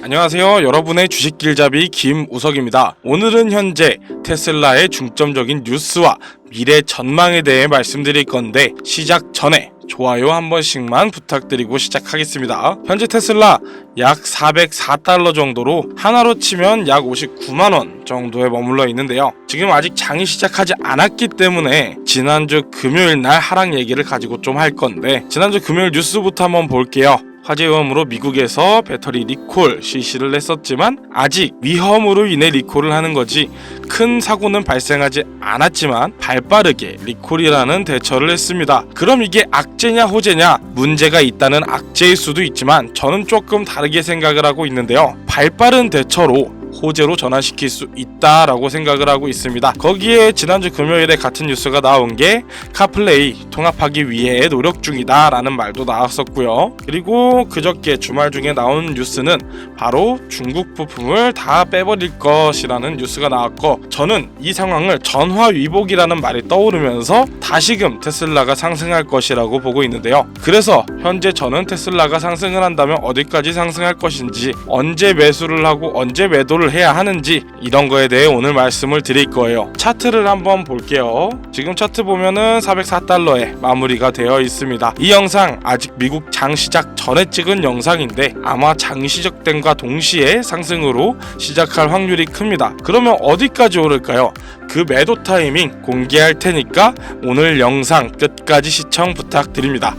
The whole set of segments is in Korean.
안녕하세요. 여러분의 주식길잡이 김우석입니다. 오늘은 현재 테슬라의 중점적인 뉴스와 미래 전망에 대해 말씀드릴 건데 시작 전에 좋아요 한 번씩만 부탁드리고 시작하겠습니다. 현재 테슬라 약 404달러 정도로 하나로 치면 약 59만원 정도에 머물러 있는데요. 지금 아직 장이 시작하지 않았기 때문에 지난주 금요일 날 하락 얘기를 가지고 좀 할 건데 지난주 금요일 뉴스부터 한번 볼게요. 화재위험으로 미국에서 배터리 리콜 실시를 했었지만 아직 위험으로 인해 리콜을 하는 거지 큰 사고는 발생하지 않았지만 발빠르게 리콜이라는 대처를 했습니다. 그럼 이게 악재냐 호재냐? 문제가 있다는 악재일 수도 있지만 저는 조금 다르게 생각을 하고 있는데요. 발빠른 대처로 호재로 전환시킬 수 있다라고 생각을 하고 있습니다. 거기에 지난주 금요일에 같은 뉴스가 나온 게 카플레이 통합하기 위해 노력 중이다 라는 말도 나왔었고요. 그리고 그저께 주말 중에 나온 뉴스는 바로 중국 부품을 다 빼버릴 것이라는 뉴스가 나왔고 저는 이 상황을 전화위복이라는 말이 떠오르면서 다시금 테슬라가 상승할 것이라고 보고 있는데요. 그래서 현재 저는 테슬라가 상승을 한다면 어디까지 상승할 것인지 언제 매수를 하고 언제 매도를 해야 하는지 이런 거에 대해 오늘 말씀을 드릴 거예요. 차트를 한번 볼게요. 지금 차트 보면은 404달러에 마무리가 되어 있습니다. 이 영상 아직 미국 장 시작 전에 찍은 영상인데 아마 장 시작됨과 동시에 상승으로 시작할 확률이 큽니다. 그러면 어디까지 오를까요? 그 매도 타이밍 공개할 테니까 오늘 영상 끝까지 시청 부탁드립니다.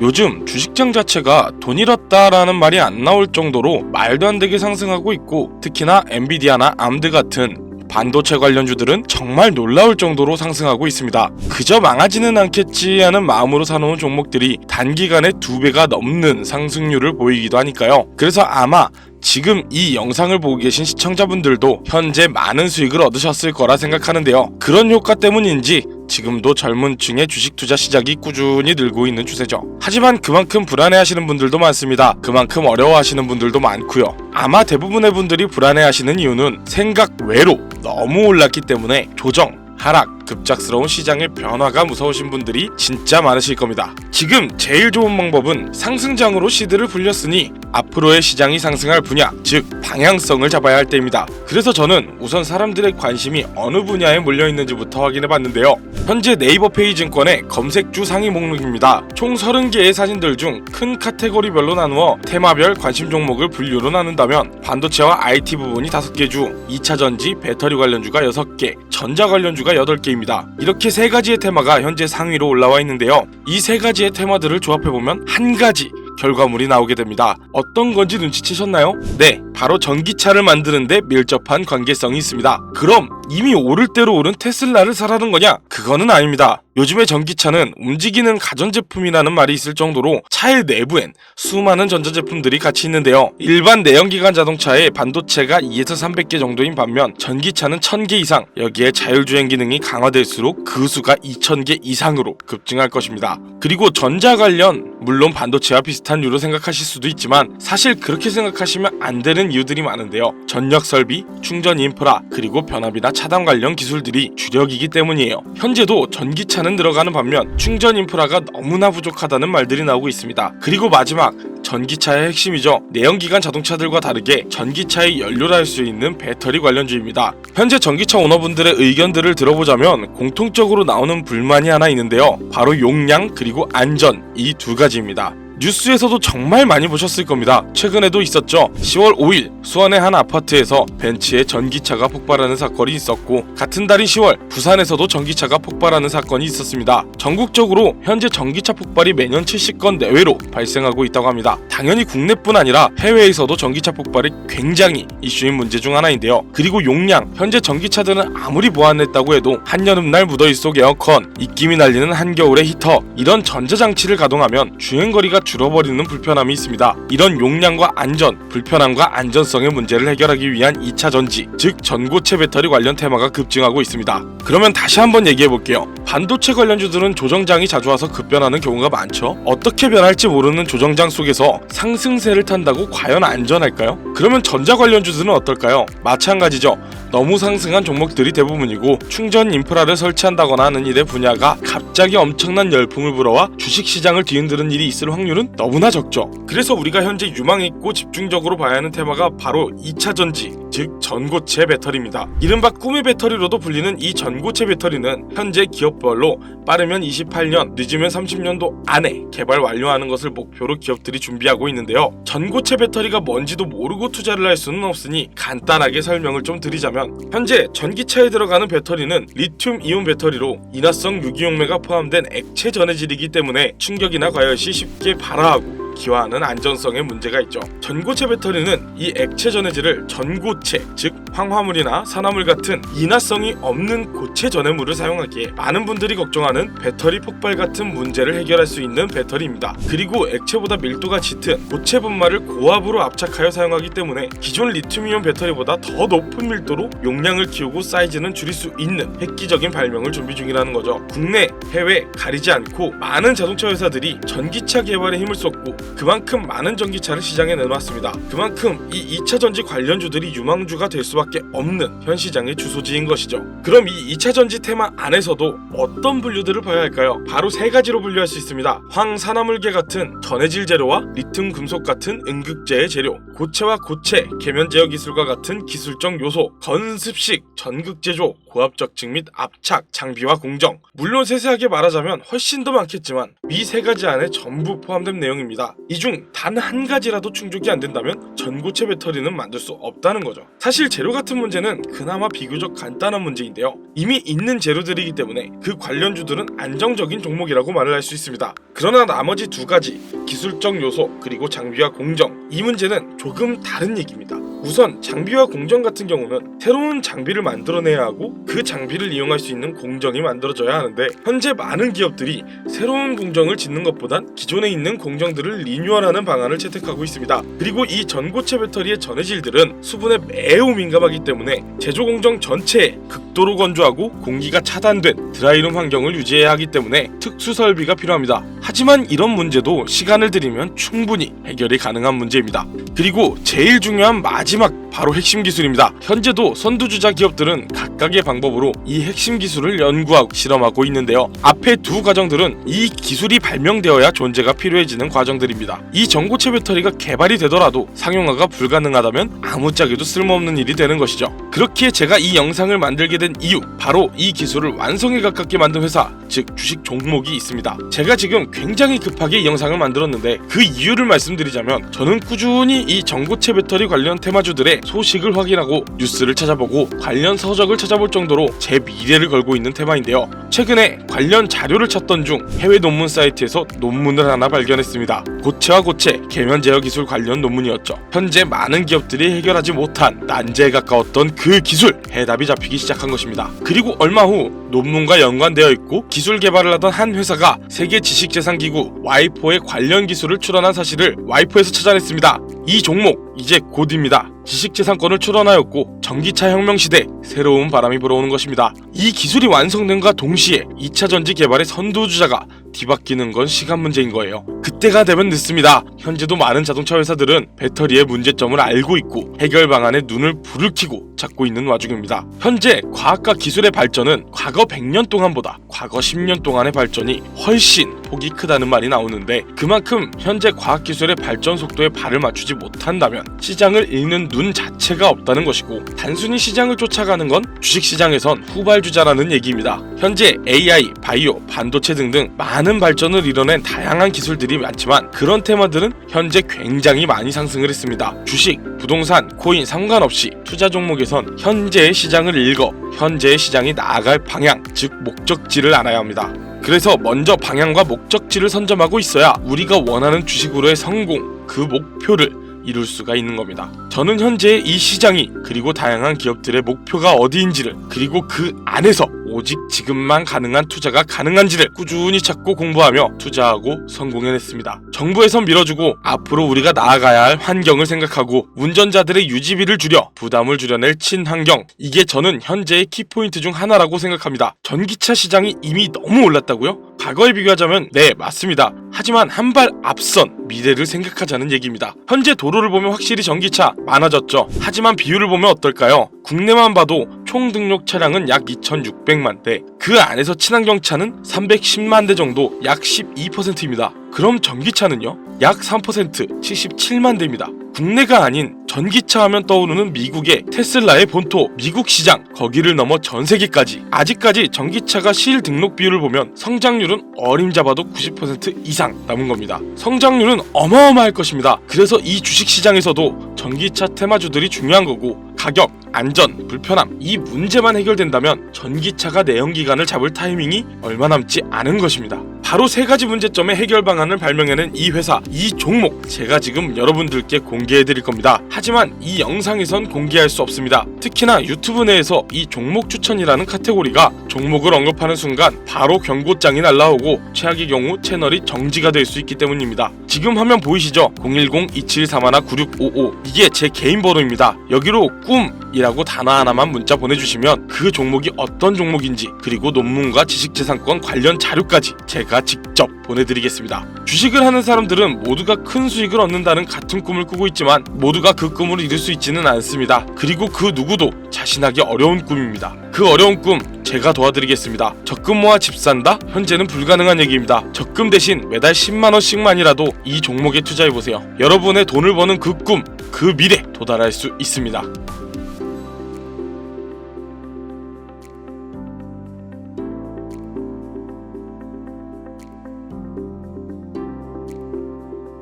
요즘 주식장 자체가 돈 잃었다라는 말이 안 나올 정도로 말도 안 되게 상승하고 있고 특히나 엔비디아나 암드 같은 반도체 관련주들은 정말 놀라울 정도로 상승하고 있습니다. 그저 망하지는 않겠지 하는 마음으로 사놓은 종목들이 단기간에 2배가 넘는 상승률을 보이기도 하니까요. 그래서 아마 지금 이 영상을 보고 계신 시청자분들도 현재 많은 수익을 얻으셨을 거라 생각하는데요. 그런 효과 때문인지 지금도 젊은 층의 주식 투자 시작이 꾸준히 늘고 있는 추세죠. 하지만 그만큼 불안해하시는 분들도 많습니다. 그만큼 어려워하시는 분들도 많고요. 아마 대부분의 분들이 불안해하시는 이유는 생각 외로 너무 올랐기 때문에 조정, 하락, 급작스러운 시장의 변화가 무서우신 분들이 진짜 많으실 겁니다. 지금 제일 좋은 방법은 상승장으로 시드를 불렸으니 앞으로의 시장이 상승할 분야, 즉 방향성을 잡아야 할 때입니다. 그래서 저는 우선 사람들의 관심이 어느 분야에 몰려있는지부터 확인해봤는데요. 현재 네이버 페이증권의 검색주 상위 목록입니다. 총 30개의 사진들 중 큰 카테고리별로 나누어 테마별 관심 종목을 분류로 나눈다면 반도체와 IT 부분이 5개 중 2차전지, 배터리 관련주가 6개, 전자 관련주가 8개입니다. 이렇게 3가지의 테마가 현재 상위로 올라와 있는데요. 이 3가지의 테마들을 조합해보면 한 가지 결과물이 나오게 됩니다. 어떤 건지 눈치채셨나요? 네, 바로 전기차를 만드는데 밀접한 관계성이 있습니다. 그럼 이미 오를 대로 오른 테슬라를 사라는 거냐? 그거는 아닙니다. 요즘의 전기차는 움직이는 가전제품이라는 말이 있을 정도로 차의 내부엔 수많은 전자제품들이 같이 있는데요. 일반 내연기관 자동차의 반도체가 2에서 300개 정도인 반면 전기차는 1000개 이상, 여기에 자율주행 기능이 강화될수록 그 수가 2000개 이상으로 급증할 것입니다. 그리고 전자 관련, 물론 반도체와 비슷한 류로 생각하실 수도 있지만 사실 그렇게 생각하시면 안 되는 이유들이 많은데요. 전력 설비, 충전 인프라, 그리고 변압이나 차단 관련 기술들이 주력이기 때문이에요. 현재도 전기차는 들어가는 반면 충전 인프라가 너무나 부족하다는 말들이 나오고 있습니다. 그리고 마지막, 전기차의 핵심이죠. 내연기관 자동차들과 다르게 전기차의 연료를 할 수 있는 배터리 관련주입니다. 현재 전기차 오너분들의 의견들을 들어보자면 공통적으로 나오는 불만이 하나 있는데요. 바로 용량 그리고 안전, 이 2가지입니다. 뉴스에서도 정말 많이 보셨을 겁니다. 최근에도 있었죠. 10월 5일 수원의 한 아파트에서 벤츠의 전기차가 폭발하는 사건이 있었고 같은 달인 10월 부산에서도 전기차가 폭발하는 사건이 있었습니다. 전국적으로 현재 전기차 폭발이 매년 70건 내외로 발생하고 있다고 합니다. 당연히 국내뿐 아니라 해외에서도 전기차 폭발이 굉장히 이슈인 문제 중 하나인데요. 그리고 용량, 현재 전기차들은 아무리 보완했다고 해도 한여름날 무더위 속 에어컨, 입김이 날리는 한겨울의 히터, 이런 전자장치를 가동하면 주행거리가 줄어버리는 불편함이 있습니다. 이런 용량과 안전, 불편함과 안전성의 문제를 해결하기 위한 2차전지, 즉 전고체 배터리 관련 테마가 급증하고 있습니다. 그러면 다시 한번 얘기해볼게요. 반도체 관련주들은 조정장이 자주 와서 급변하는 경우가 많죠. 어떻게 변할지 모르는 조정장 속에서 상승세를 탄다고 과연 안전할까요? 그러면 전자 관련주들은 어떨까요? 마찬가지죠. 너무 상승한 종목들이 대부분이고 충전 인프라를 설치한다거나 하는 일의 분야가 갑자기 엄청난 열풍을 불어와 주식시장을 뒤흔드는 일이 있을 확률은 너무나 적죠. 그래서 우리가 현재 유망있고 집중적으로 봐야 하는 테마가 바로 2차전지, 즉 전고체 배터리입니다. 이른바 꿈의 배터리로도 불리는 이 전고체 배터리는 현재 기업별로 빠르면 28년, 늦으면 30년도 안에 개발 완료하는 것을 목표로 기업들이 준비하고 있는데요. 전고체 배터리가 뭔지도 모르고 투자를 할 수는 없으니 간단하게 설명을 좀 드리자면, 현재 전기차에 들어가는 배터리는 리튬 이온 배터리로 인화성 유기용매가 포함된 액체 전해질이기 때문에 충격이나 과열 시 쉽게 발화하고 기화하는 안전성에 문제가 있죠. 전고체 배터리는 이 액체 전해질을 전고체, 즉 황화물이나 산화물 같은 인화성이 없는 고체 전해물을 사용하기에 많은 분들이 걱정하는 배터리 폭발 같은 문제를 해결할 수 있는 배터리입니다. 그리고 액체보다 밀도가 짙은 고체 분말을 고압으로 압착하여 사용하기 때문에 기존 리튬이온 배터리보다 더 높은 밀도로 용량을 키우고 사이즈는 줄일 수 있는 획기적인 발명을 준비 중이라는 거죠. 국내, 해외 가리지 않고 많은 자동차 회사들이 전기차 개발에 힘을 쏟고 그만큼 많은 전기차를 시장에 내놓았습니다. 그만큼 이 2차전지 관련주들이 유망주가 될 수밖에 없는 현 시장의 주소지인 것이죠. 그럼 이 2차전지 테마 안에서도 어떤 분류들을 봐야 할까요? 바로 세 가지로 분류할 수 있습니다. 황산화물계 같은 전해질 재료와 리튬 금속 같은 음극재의 재료, 고체와 고체, 계면 제어 기술과 같은 기술적 요소, 건습식, 전극 제조, 고압적 증 및 압착, 장비와 공정. 물론 세세하게 말하자면 훨씬 더 많겠지만 이 세 가지 안에 전부 포함된 내용입니다. 이 중 단 한 가지라도 충족이 안 된다면 전고체 배터리는 만들 수 없다는 거죠. 사실 재료 같은 문제는 그나마 비교적 간단한 문제인데요. 이미 있는 재료들이기 때문에 그 관련주들은 안정적인 종목이라고 말을 할 수 있습니다. 그러나 나머지 두 가지, 기술적 요소 그리고 장비와 공정, 이 문제는 조금 다른 얘기입니다. 우선 장비와 공정 같은 경우는 새로운 장비를 만들어내야 하고 그 장비를 이용할 수 있는 공정이 만들어져야 하는데, 현재 많은 기업들이 새로운 공정을 짓는 것보단 기존에 있는 공정들을 리뉴얼하는 방안을 채택하고 있습니다. 그리고 이 전고체 배터리의 전해질들은 수분에 매우 민감하기 때문에 제조 공정 전체에 극도로 건조하고 공기가 차단된 드라이룸 환경을 유지해야 하기 때문에 특수 설비가 필요합니다. 하지만 이런 문제도 시간을 들이면 충분히 해결이 가능한 문제입니다. 그리고 제일 중요한 마지막, 바로 핵심 기술입니다. 현재도 선두주자 기업들은 각각의 방법으로 이 핵심 기술을 연구하고 실험하고 있는데요. 앞에 두 과정들은 이 기술이 발명되어야 존재가 필요해지는 과정들입니다. 이 전고체 배터리가 개발이 되더라도 상용화가 불가능하다면 아무짝에도 쓸모없는 일이 되는 것이죠. 그렇기에 제가 이 영상을 만들게 된 이유, 바로 이 기술을 완성에 가깝게 만든 회사, 즉 주식 종목이 있습니다. 제가 지금 굉장히 급하게 이 영상을 만들었는데 그 이유를 말씀드리자면, 저는 꾸준히 이 전고체 배터리 관련 테마주들의 소식을 확인하고 뉴스를 찾아보고 관련 서적을 찾아볼 정도로 제 미래를 걸고 있는 테마인데요. 최근에 관련 자료를 찾던 중 해외 논문 사이트에서 논문을 하나 발견했습니다. 고체와 고체, 계면 제어 기술 관련 논문이었죠. 현재 많은 기업들이 해결하지 못한 난제에 가까웠던 그 기술, 해답이 잡히기 시작한 것입니다. 그리고 얼마 후 논문과 연관되어 있고 기술 개발을 하던 한 회사가 세계 지식재산기구 와이포의 관련 기술을 출원한 사실을 와이포에서 찾아냈습니다. 이 종목 이제 곧입니다. 지식재산권을 출원하였고 전기차 혁명 시대 새로운 바람이 불어오는 것입니다. 이 기술이 완성된과 동시에 2차 전지 개발의 선두주자가 뒤바뀌는 건 시간 문제인 거예요. 그때가 되면 늦습니다. 현재도 많은 자동차 회사들은 배터리의 문제점을 알고 있고 해결 방안에 눈을 불을 켜고 찾고 있는 와중입니다. 현재 과학과 기술의 발전은 과거 100년 동안보다 과거 10년 동안의 발전이 훨씬 폭이 크다는 말이 나오는데, 그만큼 현재 과학기술의 발전 속도에 발을 맞추지 못한다면 시장을 읽는 눈 자체가 없다는 것이고, 단순히 시장을 쫓아가는 건 주식시장에선 후발주자라는 얘기입니다. 현재 AI, 바이오, 반도체 등등 많은 발전을 이뤄낸 다양한 기술들이 많지만 그런 테마들은 현재 굉장히 많이 상승을 했습니다. 주식, 부동산, 코인 상관없이 투자 종목에선 현재의 시장을 읽어 현재의 시장이 나아갈 방향, 즉 목적지를 알아야 합니다. 그래서 먼저 방향과 목적지를 선점하고 있어야 우리가 원하는 주식으로의 성공, 그 목표를 이룰 수가 있는 겁니다. 저는 현재 이 시장이, 그리고 다양한 기업들의 목표가 어디인지를, 그리고 그 안에서 오직 지금만 가능한 투자가 가능한지를 꾸준히 찾고 공부하며 투자하고 성공해냈습니다. 정부에선 밀어주고 앞으로 우리가 나아가야 할 환경을 생각하고 운전자들의 유지비를 줄여 부담을 줄여낼 친환경, 이게 저는 현재의 키포인트 중 하나라고 생각합니다. 전기차 시장이 이미 너무 올랐다고요? 과거에 비교하자면 네, 맞습니다. 하지만 한 발 앞선 미래를 생각하자는 얘기입니다. 현재 도로를 보면 확실히 전기차 많아졌죠. 하지만 비율을 보면 어떨까요? 국내만 봐도 총 등록 차량은 약 2,600만 대, 그 안에서 친환경차는 310만 대 정도, 약 12%입니다. 그럼 전기차는요? 약 3%, 77만 대입니다. 국내가 아닌 전기차 하면 떠오르는 미국의 테슬라의 본토 미국 시장, 거기를 넘어 전 세계까지 아직까지 전기차가 실 등록 비율을 보면 성장률은 어림잡아도 90% 이상 남은 겁니다. 성장률은 어마어마할 것입니다. 그래서 이 주식시장에서도 전기차 테마주들이 중요한 거고, 가격, 안전, 불편함, 이 문제만 해결된다면 전기차가 내연기관을 잡을 타이밍이 얼마 남지 않은 것입니다. 바로 세 가지 문제점의 해결 방안을 발명해낸 이 회사, 이 종목, 제가 지금 여러분들께 공개해드릴 겁니다. 하지만 이 영상에선 공개할 수 없습니다. 특히나 유튜브 내에서 이 종목 추천이라는 카테고리가 종목을 언급하는 순간 바로 경고장이 날라오고 최악의 경우 채널이 정지가 될 수 있기 때문입니다. 지금 화면 보이시죠? 010-2731-9655, 이게 제 개인 번호입니다. 여기로 꿈이라고 단어 하나만 문자 보내주시면 그 종목이 어떤 종목인지, 그리고 논문과 지식재산권 관련 자료까지 제가 직접 보내드리겠습니다. 주식을 하는 사람들은 모두가 큰 수익을 얻는다는 같은 꿈을 꾸고 있지만 모두가 그 꿈을 이룰 수 있지는 않습니다. 그리고 그 누구도 자신하기 어려운 꿈입니다. 그 어려운 꿈 제가 도와드리겠습니다. 적금 모아 집 산다? 현재는 불가능한 얘기입니다. 적금 대신 매달 10만원씩만이라도 이 종목에 투자해보세요. 여러분의 돈을 버는 그 꿈, 그 미래 도달할 수 있습니다.